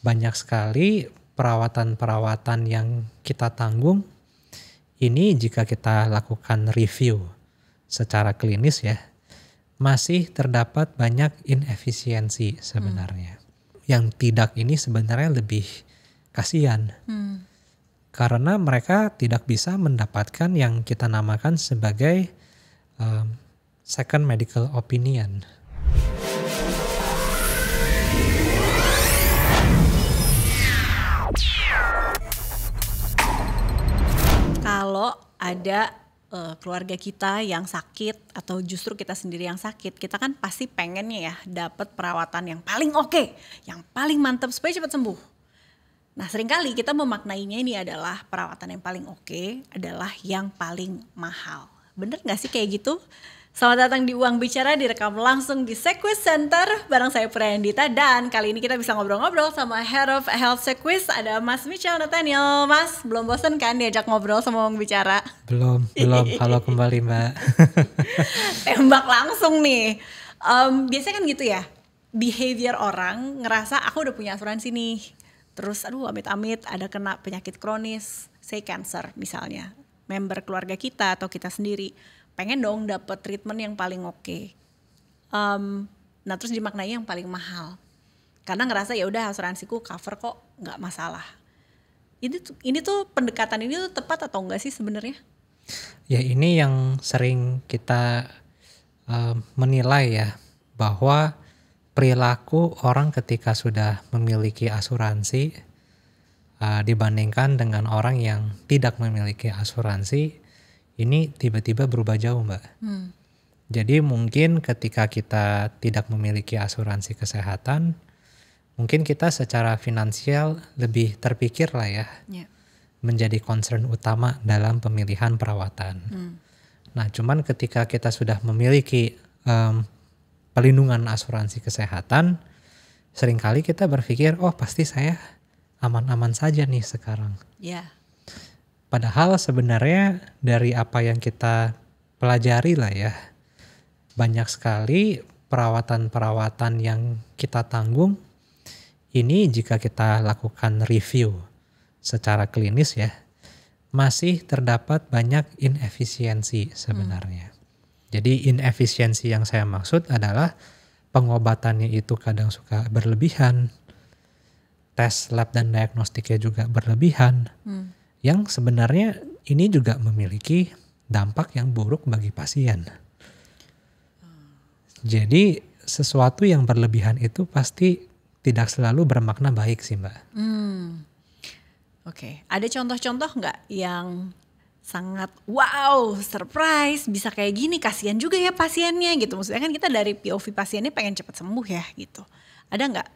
banyak sekali perawatan-perawatan yang kita tanggung ini jika kita lakukan review secara klinis ya, masih terdapat banyak inefisiensi sebenarnya. Yang tidak ini sebenarnya lebih kasihan. Karena mereka tidak bisa mendapatkan yang kita namakan sebagai second medical opinion. Kalau ada keluarga kita yang sakit atau justru kita sendiri yang sakit, kita kan pasti pengennya ya dapat perawatan yang paling oke, yang paling mantap supaya cepat sembuh. Nah, seringkali kita memaknainya ini adalah perawatan yang paling oke adalah yang paling mahal. Bener gak sih kayak gitu? Selamat datang di Uang Bicara, direkam langsung di Sequis Center bareng saya Prayandita, dan kali ini kita bisa ngobrol-ngobrol sama Head of Health Sequis, ada Mas Michel Nathaniel. Mas, belum bosen kan diajak ngobrol sama Uang Bicara? Belum. Halo kembali Mbak. Tembak langsung nih. Biasanya kan gitu ya, behavior orang ngerasa aku udah punya asuransi nih, terus aduh amit-amit ada kena penyakit kronis, say cancer misalnya, member keluarga kita atau kita sendiri pengen dong dapet treatment yang paling oke. Nah terus dimaknai yang paling mahal karena ngerasa ya udah asuransiku cover kok, nggak masalah. Ini tuh pendekatan ini tuh tepat atau enggak sih sebenarnya? Ya ini yang sering kita menilai ya, bahwa perilaku orang ketika sudah memiliki asuransi dibandingkan dengan orang yang tidak memiliki asuransi, ini tiba-tiba berubah jauh Mbak. Jadi mungkin ketika kita tidak memiliki asuransi kesehatan, mungkin kita secara finansial lebih terpikir lah ya, menjadi concern utama dalam pemilihan perawatan. Nah cuman ketika kita sudah memiliki pelindungan asuransi kesehatan, seringkali kita berpikir, oh pasti saya aman-aman saja nih sekarang. Padahal sebenarnya dari apa yang kita pelajari lah ya, banyak sekali perawatan-perawatan yang kita tanggung ini jika kita lakukan review secara klinis ya, masih terdapat banyak inefisiensi sebenarnya. Jadi inefisiensi yang saya maksud adalah pengobatannya itu kadang suka berlebihan, tes lab dan diagnostiknya juga berlebihan, yang sebenarnya ini juga memiliki dampak yang buruk bagi pasien. Jadi sesuatu yang berlebihan itu pasti tidak selalu bermakna baik sih Mbak. Oke. Ada contoh-contoh nggak yang sangat wow, surprise, bisa kayak gini, kasihan juga ya pasiennya gitu. Maksudnya kan kita dari POV pasiennya pengen cepat sembuh ya gitu. Ada nggak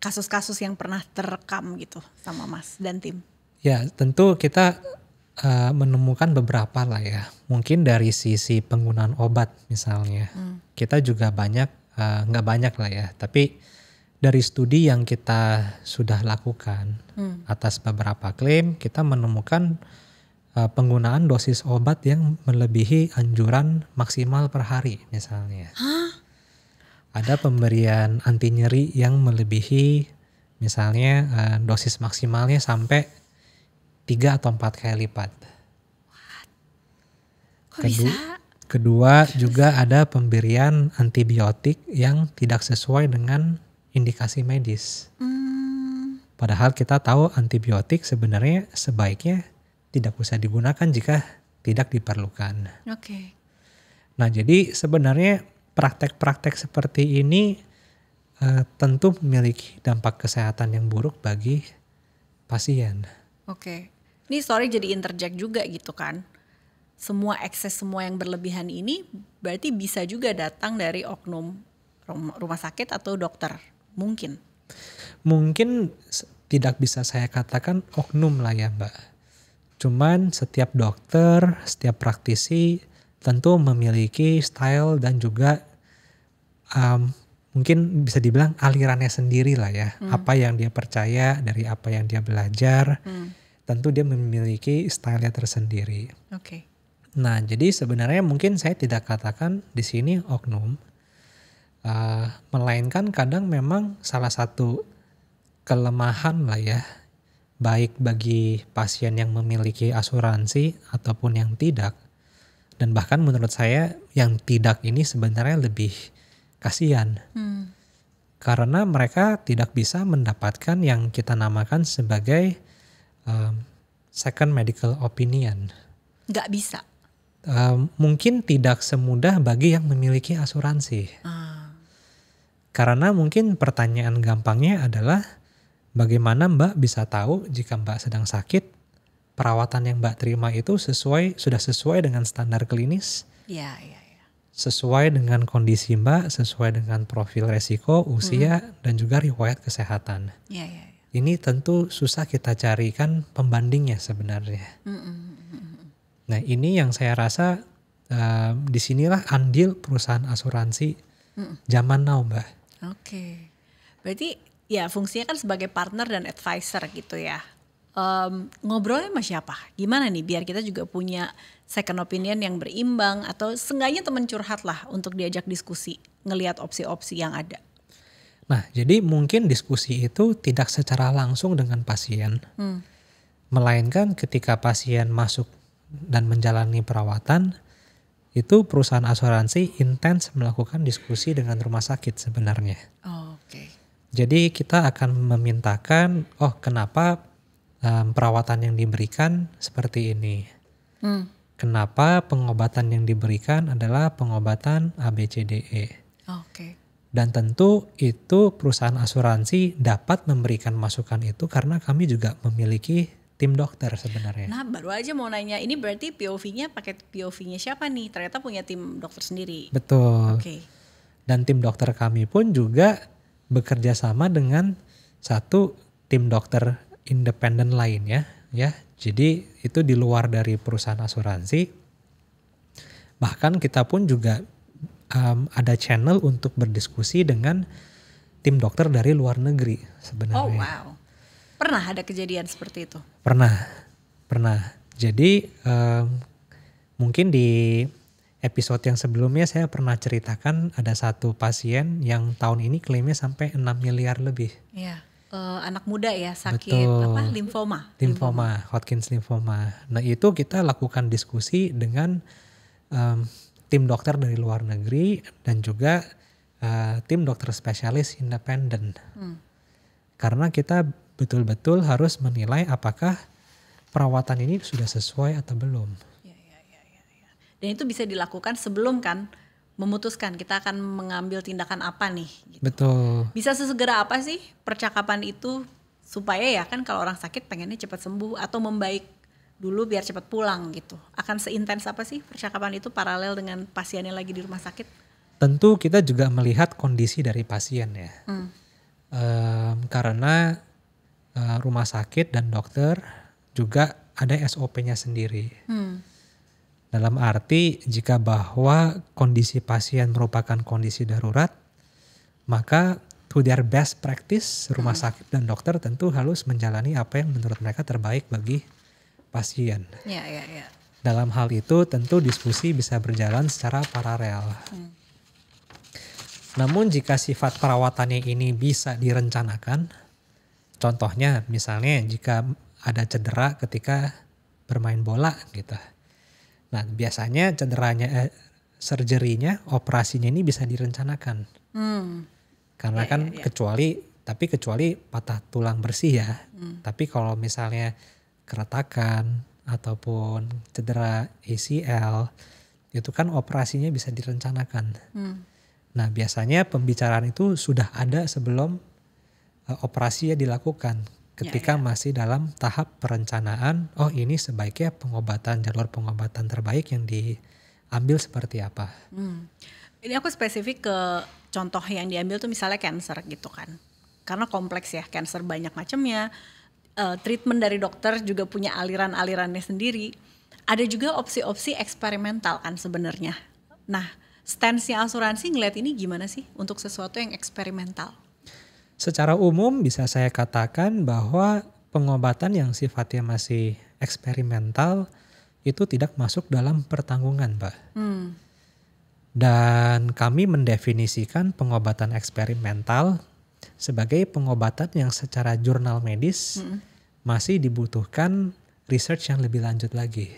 kasus-kasus yang pernah terekam gitu sama Mas dan tim? Ya tentu kita menemukan beberapa lah ya. Mungkin dari sisi penggunaan obat misalnya. Kita juga banyak, nggak banyak lah ya. Tapi dari studi yang kita sudah lakukan atas beberapa klaim, kita menemukan penggunaan dosis obat yang melebihi anjuran maksimal per hari misalnya. Ada pemberian anti nyeri yang melebihi misalnya dosis maksimalnya sampai 3 atau 4 kali lipat. Kedua juga ada pemberian antibiotik yang tidak sesuai dengan indikasi medis. Padahal kita tahu antibiotik sebenarnya sebaiknya tidak usah digunakan jika tidak diperlukan. Nah jadi sebenarnya praktek-praktek seperti ini tentu memiliki dampak kesehatan yang buruk bagi pasien. Ini sorry jadi interject juga gitu kan. Semua ekses, semua yang berlebihan ini berarti bisa juga datang dari oknum rumah sakit atau dokter. Mungkin tidak bisa saya katakan oknum lah ya Mbak. Cuman setiap dokter, setiap praktisi tentu memiliki style dan juga mungkin bisa dibilang alirannya sendiri lah ya. Apa yang dia percaya, dari apa yang dia belajar, tentu dia memiliki stylenya tersendiri. Nah jadi sebenarnya mungkin saya tidak katakan di sini oknum, melainkan kadang memang salah satu kelemahan lah ya, baik bagi pasien yang memiliki asuransi ataupun yang tidak. Dan bahkan menurut saya yang tidak ini sebenarnya lebih kasihan. Karena mereka tidak bisa mendapatkan yang kita namakan sebagai second medical opinion. Nggak bisa. Mungkin tidak semudah bagi yang memiliki asuransi. Karena mungkin pertanyaan gampangnya adalah bagaimana Mbak bisa tahu jika Mbak sedang sakit, perawatan yang Mbak terima itu sudah sesuai dengan standar klinis, Ya. sesuai dengan kondisi Mbak, sesuai dengan profil resiko, usia, dan juga riwayat kesehatan. Ya. Ini tentu susah kita carikan pembandingnya sebenarnya. Nah ini yang saya rasa disinilah andil perusahaan asuransi zaman now Mbak. Oke. Berarti ya fungsinya kan sebagai partner dan advisor gitu ya. Ngobrolnya sama siapa? Gimana nih biar kita juga punya second opinion yang berimbang atau seenggaknya teman curhat lah untuk diajak diskusi, ngelihat opsi-opsi yang ada. Nah jadi mungkin diskusi itu tidak secara langsung dengan pasien. Melainkan ketika pasien masuk dan menjalani perawatan, itu perusahaan asuransi intens melakukan diskusi dengan rumah sakit sebenarnya. Oke. Jadi kita akan memintakan, kenapa perawatan yang diberikan seperti ini. Kenapa pengobatan yang diberikan adalah pengobatan ABCDE. Oke. Dan tentu itu perusahaan asuransi dapat memberikan masukan itu karena kami juga memiliki tim dokter sebenarnya. Nah baru aja mau nanya, ini berarti POV-nya pakai POV-nya siapa nih? Ternyata punya tim dokter sendiri. Betul. Oke. Dan tim dokter kami pun juga bekerja sama dengan satu tim dokter independen lainnya ya. Jadi itu di luar dari perusahaan asuransi. Bahkan kita pun juga ada channel untuk berdiskusi dengan tim dokter dari luar negeri sebenarnya. Oh wow. Pernah ada kejadian seperti itu? Pernah. Jadi mungkin di episode yang sebelumnya saya pernah ceritakan ada satu pasien yang tahun ini klaimnya sampai 6 miliar lebih. Iya. Anak muda ya sakit Betul. Limfoma. Hodgkin's lymphoma. Nah itu kita lakukan diskusi dengan tim dokter dari luar negeri dan juga tim dokter spesialis independen. Karena kita betul-betul harus menilai apakah perawatan ini sudah sesuai atau belum. Ya. Dan itu bisa dilakukan sebelum kan memutuskan kita akan mengambil tindakan apa nih. Gitu. Betul. Bisa sesegera apa sih percakapan itu supaya ya kan kalau orang sakit pengennya cepat sembuh atau membaik dulu biar cepat pulang gitu. Akan seintens apa sih percakapan itu paralel dengan pasiennya lagi di rumah sakit? Tentu kita juga melihat kondisi dari pasien ya. Karena rumah sakit dan dokter juga ada SOP-nya sendiri. Dalam arti jika bahwa kondisi pasien merupakan kondisi darurat, maka to their best practice rumah sakit dan dokter tentu harus menjalani apa yang menurut mereka terbaik bagi pasien. Ya. Dalam hal itu tentu diskusi bisa berjalan secara paralel. Namun jika sifat perawatannya ini bisa direncanakan, contohnya misalnya jika ada cedera ketika bermain bola gitu. Nah biasanya surgery-nya, operasinya ini bisa direncanakan. Karena kecuali patah tulang bersih ya. Tapi kalau misalnya keretakan ataupun cedera ACL, itu kan operasinya bisa direncanakan. Nah biasanya pembicaraan itu sudah ada sebelum operasinya dilakukan. Ketika masih dalam tahap perencanaan, ini sebaiknya jalur pengobatan terbaik yang diambil seperti apa. Ini aku spesifik ke contoh yang diambil tuh misalnya cancer gitu kan. Karena kompleks ya, cancer banyak macamnya. Treatment dari dokter juga punya aliran-alirannya sendiri. Ada juga opsi-opsi eksperimental kan sebenarnya. Nah, stance-nya asuransi ngeliat ini gimana sih untuk sesuatu yang eksperimental? Secara umum bisa saya katakan bahwa pengobatan yang sifatnya masih eksperimental itu tidak masuk dalam pertanggungan, Mbak. Dan kami mendefinisikan pengobatan eksperimental sebagai pengobatan yang secara jurnal medis masih dibutuhkan research yang lebih lanjut lagi.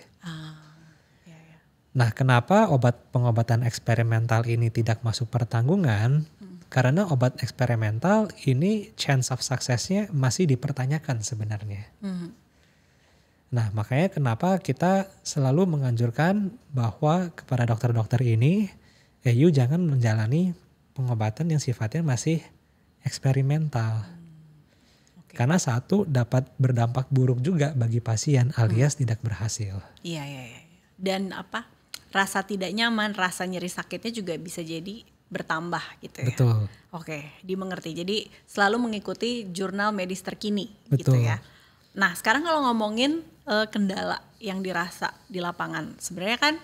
Nah, kenapa pengobatan eksperimental ini tidak masuk pertanggungan? Karena obat eksperimental ini chance of success-nya masih dipertanyakan sebenarnya. Nah, makanya kenapa kita selalu menganjurkan bahwa kepada dokter-dokter ini, you jangan menjalani pengobatan yang sifatnya masih eksperimental. Karena satu dapat berdampak buruk juga bagi pasien alias tidak berhasil. Iya. Dan rasa tidak nyaman, rasa nyeri sakitnya juga bisa jadi bertambah gitu ya. Betul. Oke, dimengerti. Jadi selalu mengikuti jurnal medis terkini. Betul. Gitu ya. Nah, sekarang kalau ngomongin kendala yang dirasa di lapangan, sebenarnya kan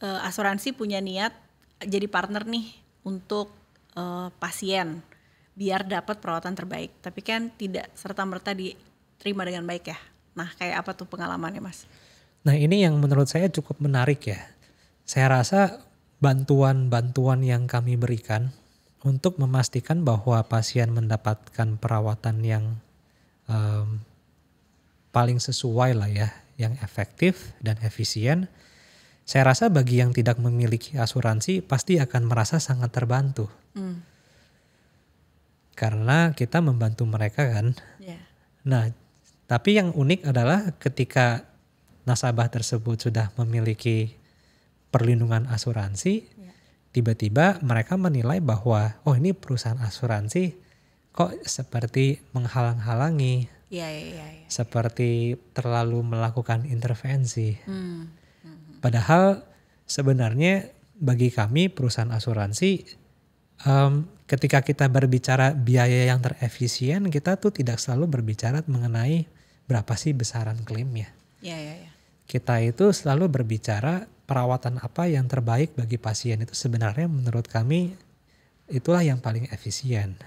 asuransi punya niat jadi partner nih untuk pasien biar dapat perawatan terbaik. Tapi kan tidak serta-merta diterima dengan baik ya. Nah, kayak apa tuh pengalamannya, Mas? Nah, ini yang menurut saya cukup menarik ya. Saya rasa bantuan-bantuan yang kami berikan untuk memastikan bahwa pasien mendapatkan perawatan yang paling sesuai lah ya, yang efektif dan efisien. Saya rasa bagi yang tidak memiliki asuransi pasti akan merasa sangat terbantu. Karena kita membantu mereka kan. Yeah. Nah, tapi yang unik adalah ketika nasabah tersebut sudah memiliki perlindungan asuransi, tiba-tiba mereka menilai bahwa ini perusahaan asuransi kok seperti menghalang-halangi, seperti terlalu melakukan intervensi. Padahal sebenarnya bagi kami perusahaan asuransi, ketika kita berbicara biaya yang terefisien, kita tuh tidak selalu berbicara mengenai berapa sih besaran klaimnya. Kita itu selalu berbicara perawatan apa yang terbaik bagi pasien, itu sebenarnya menurut kami itulah yang paling efisien.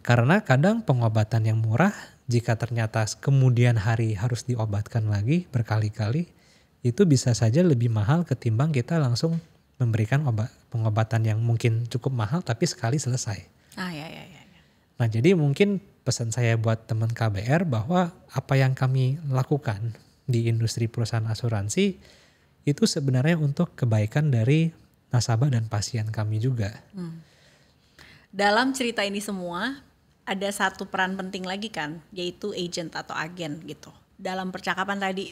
Karena kadang pengobatan yang murah jika ternyata kemudian hari harus diobatkan lagi berkali-kali, itu bisa saja lebih mahal ketimbang kita langsung memberikan pengobatan yang mungkin cukup mahal tapi sekali selesai. Nah, jadi mungkin pesan saya buat teman KBR bahwa apa yang kami lakukan di industri perusahaan asuransi itu sebenarnya untuk kebaikan dari nasabah dan pasien kami juga. Dalam cerita ini semua ada satu peran penting lagi kan, yaitu agent atau agen gitu. Dalam percakapan tadi,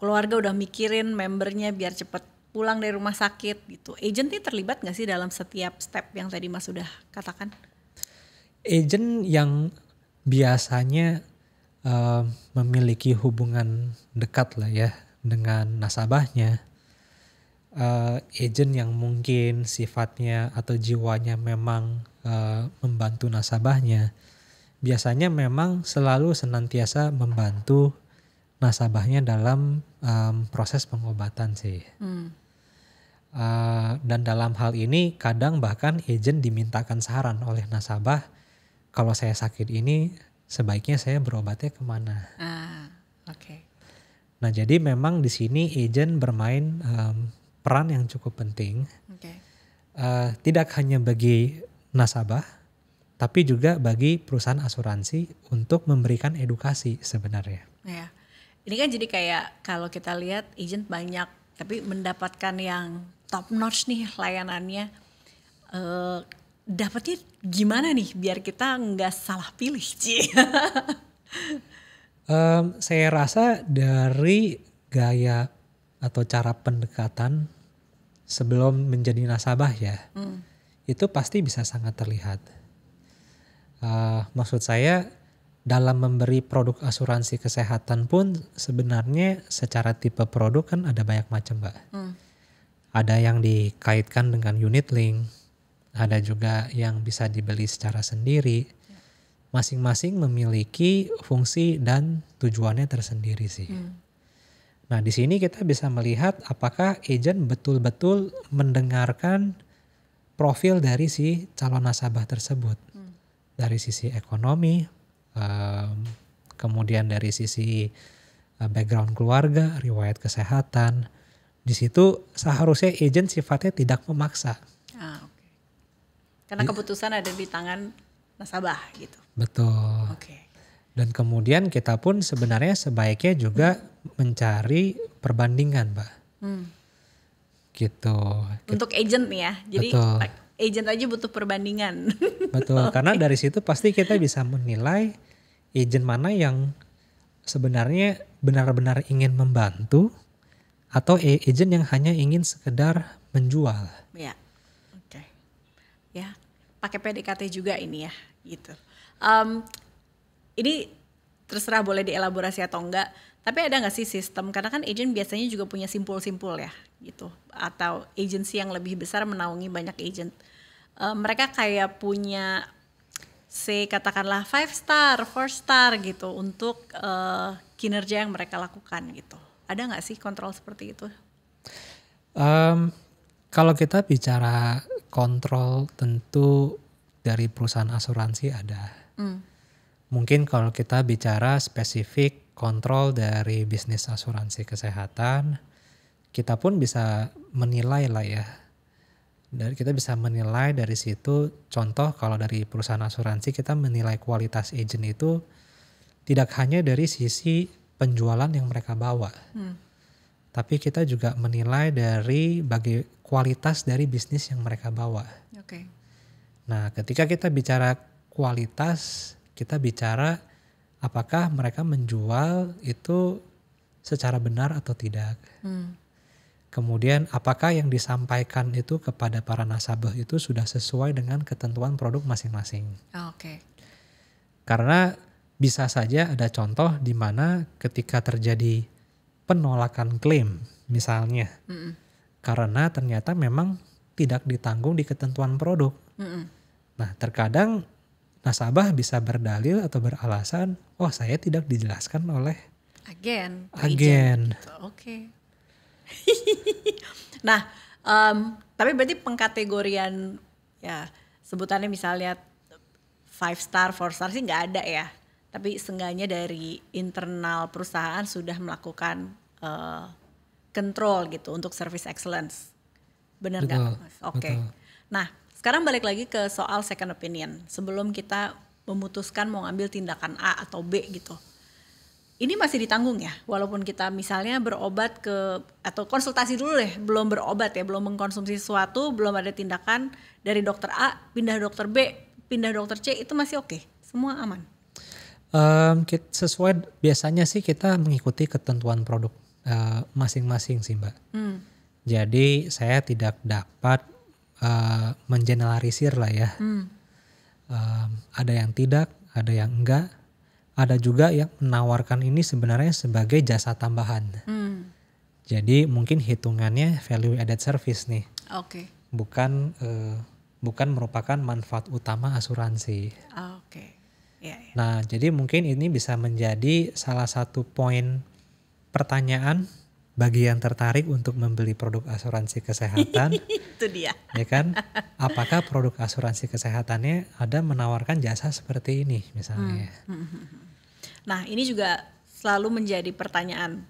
keluarga udah mikirin membernya biar cepet pulang dari rumah sakit gitu. Agent ini terlibat gak sih dalam setiap step yang tadi Mas sudah katakan? Agent yang biasanya memiliki hubungan dekat lah ya dengan nasabahnya, agent yang mungkin sifatnya atau jiwanya memang membantu nasabahnya, biasanya memang selalu senantiasa membantu nasabahnya dalam proses pengobatan sih. Dan dalam hal ini kadang bahkan agent dimintakan saran oleh nasabah, kalau saya sakit ini sebaiknya saya berobatnya kemana. Nah, jadi memang di sini agent bermain peran yang cukup penting. Tidak hanya bagi nasabah, tapi juga bagi perusahaan asuransi untuk memberikan edukasi sebenarnya. Ini kan jadi kayak kalau kita lihat agent banyak, tapi mendapatkan yang top notch nih layanannya. Dapatnya gimana nih biar kita nggak salah pilih, Ci? Saya rasa dari gaya atau cara pendekatan sebelum menjadi nasabah ya, itu pasti bisa sangat terlihat. Maksud saya dalam memberi produk asuransi kesehatan pun sebenarnya secara tipe produk kan ada banyak macam, Mbak. Ada yang dikaitkan dengan unit link, ada juga yang bisa dibeli secara sendiri. Masing-masing memiliki fungsi dan tujuannya tersendiri sih. Nah, di sini kita bisa melihat apakah agent betul-betul mendengarkan profil dari si calon nasabah tersebut. Dari sisi ekonomi, kemudian dari sisi background keluarga, riwayat kesehatan. Di situ seharusnya agent sifatnya tidak memaksa. Karena keputusan ada di tangan nasabah gitu. Betul. Oke. Dan kemudian kita pun sebenarnya sebaiknya juga mencari perbandingan, Mbak. Gitu. Untuk agent nih ya. Jadi Betul. agent aja butuh perbandingan. Betul, karena dari situ pasti kita bisa menilai agent mana yang sebenarnya benar-benar ingin membantu atau agent yang hanya ingin sekedar menjual. Ya, oke. Ya, pakai PDKT juga ini ya, gitu. Ini terserah boleh dielaborasi atau enggak, tapi ada nggak sih sistem, karena kan agent biasanya juga punya simpul-simpul ya, gitu. Atau agensi yang lebih besar menaungi banyak agent. Mereka kayak punya, katakanlah 5 star, 4 star gitu untuk kinerja yang mereka lakukan gitu. Ada nggak sih kontrol seperti itu? Kalau kita bicara kontrol tentu dari perusahaan asuransi ada. Mungkin kalau kita bicara spesifik kontrol dari bisnis asuransi kesehatan, kita pun bisa menilai lah ya. Dan kita bisa menilai dari situ, contoh kalau dari perusahaan asuransi kita menilai kualitas agent itu tidak hanya dari sisi penjualan yang mereka bawa. Tapi kita juga menilai dari kualitas dari bisnis yang mereka bawa. Oke. Nah, ketika kita bicara kualitas, kita bicara apakah mereka menjual itu secara benar atau tidak. Kemudian apakah yang disampaikan itu kepada para nasabah itu sudah sesuai dengan ketentuan produk masing-masing. Oke. Karena bisa saja ada contoh di mana ketika terjadi penolakan klaim misalnya. Karena ternyata memang tidak ditanggung di ketentuan produk. Nah, terkadang nasabah bisa berdalil atau beralasan, oh saya tidak dijelaskan oleh Agen. Gitu. Oke. Nah, tapi berarti pengkategorian ya sebutannya misalnya 5 star, 4 star sih nggak ada ya. Tapi seenggaknya dari internal perusahaan sudah melakukan control gitu untuk service excellence. Benar nggak? Oke. Nah, sekarang balik lagi ke soal second opinion. Sebelum kita memutuskan mau ngambil tindakan A atau B gitu. Ini masih ditanggung ya, walaupun kita misalnya berobat atau konsultasi dulu deh, belum berobat ya, belum mengkonsumsi sesuatu, belum ada tindakan dari dokter A, pindah dokter B, pindah dokter C, itu masih oke, semua aman? Sesuai biasanya sih kita mengikuti ketentuan produk masing-masing sih Mbak. Jadi saya tidak dapat mengeneralisir lah ya. Ada yang tidak, ada yang enggak. Ada juga yang menawarkan ini sebenarnya sebagai jasa tambahan. Jadi mungkin hitungannya value added service nih. Oke. Bukan merupakan manfaat utama asuransi. Oke. Ya. Nah, jadi mungkin ini bisa menjadi salah satu poin pertanyaan bagi yang tertarik untuk membeli produk asuransi kesehatan. Itu dia. Ya kan? Apakah produk asuransi kesehatannya ada menawarkan jasa seperti ini misalnya. Nah, ini juga selalu menjadi pertanyaan.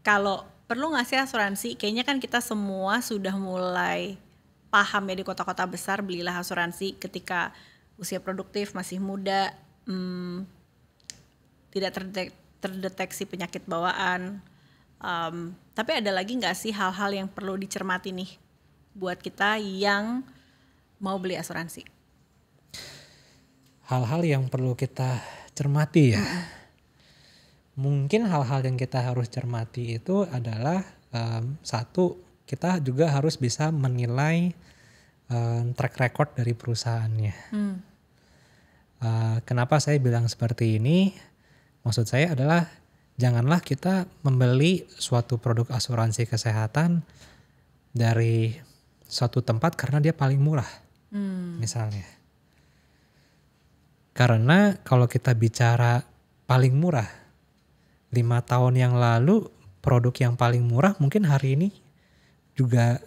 Kalau perlu nggak sih asuransi? Kayaknya kan kita semua sudah mulai paham ya di kota-kota besar, belilah asuransi ketika usia produktif, masih muda, tidak terdeteksi penyakit bawaan. Tapi ada lagi nggak sih hal-hal yang perlu dicermati nih buat kita yang mau beli asuransi? Hal-hal yang perlu kita cermati ya. Mungkin hal-hal yang kita harus cermati itu adalah satu, kita juga harus bisa menilai track record dari perusahaannya. Kenapa saya bilang seperti ini? Maksud saya adalah janganlah kita membeli suatu produk asuransi kesehatan dari suatu tempat karena dia paling murah, misalnya. Karena kalau kita bicara paling murah, 5 tahun yang lalu produk yang paling murah mungkin hari ini juga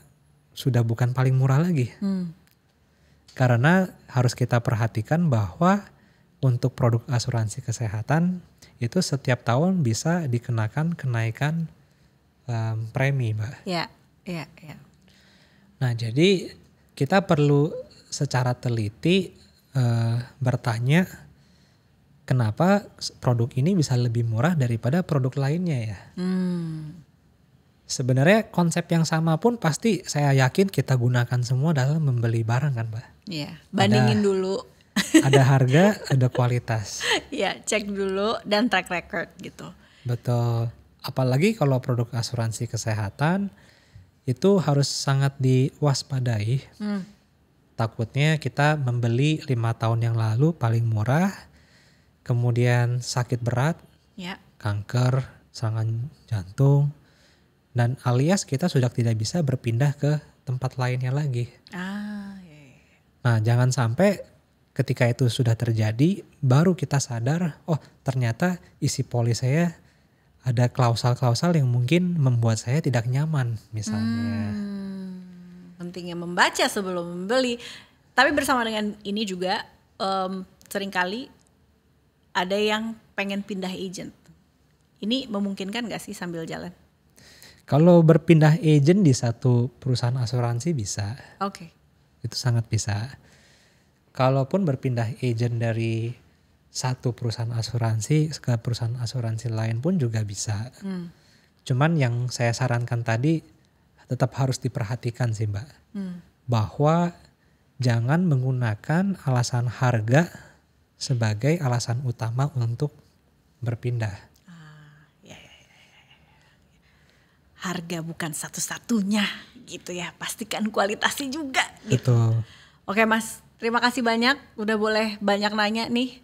sudah bukan paling murah lagi. Karena harus kita perhatikan bahwa untuk produk asuransi kesehatan itu setiap tahun bisa dikenakan kenaikan premi, Mbak. Ya. Nah, jadi kita perlu secara teliti bertanya kenapa produk ini bisa lebih murah daripada produk lainnya ya. Sebenarnya konsep yang sama pun pasti saya yakin kita gunakan semua dalam membeli barang kan Mbak. Iya, bandingin dulu. Ada harga, ada kualitas. Iya, cek dulu dan track record gitu. Betul. Apalagi kalau produk asuransi kesehatan itu harus sangat diwaspadai. Takutnya kita membeli 5 tahun yang lalu paling murah, kemudian sakit berat, kanker, serangan jantung, dan alias kita sudah tidak bisa berpindah ke tempat lainnya lagi. Nah, jangan sampai ketika itu sudah terjadi, baru kita sadar, oh ternyata isi polis saya ada klausal-klausal yang mungkin membuat saya tidak nyaman misalnya. Pentingnya membaca sebelum membeli. Tapi bersama dengan ini juga seringkali ada yang pengen pindah agent. Ini memungkinkan gak sih sambil jalan? Kalau berpindah agent di satu perusahaan asuransi bisa. Oke. Itu sangat bisa. Kalaupun berpindah agent dari satu perusahaan asuransi ke perusahaan asuransi lain pun juga bisa. Cuman yang saya sarankan tadi tetap harus diperhatikan sih Mbak. Bahwa jangan menggunakan alasan harga sebagai alasan utama untuk berpindah. Harga bukan satu-satunya gitu ya. Pastikan kualitasnya juga gitu. Betul. Oke Mas, terima kasih banyak. Udah boleh banyak nanya nih.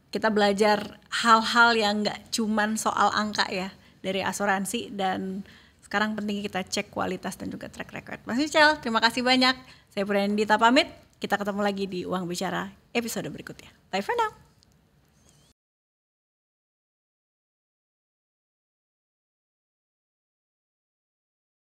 Kita belajar hal-hal yang gak cuman soal angka ya dari asuransi, dan sekarang penting kita cek kualitas dan juga track record. Mas Michelle, terima kasih banyak. Saya Purandita pamit. Kita ketemu lagi di Uang Bicara episode berikutnya. Bye for now.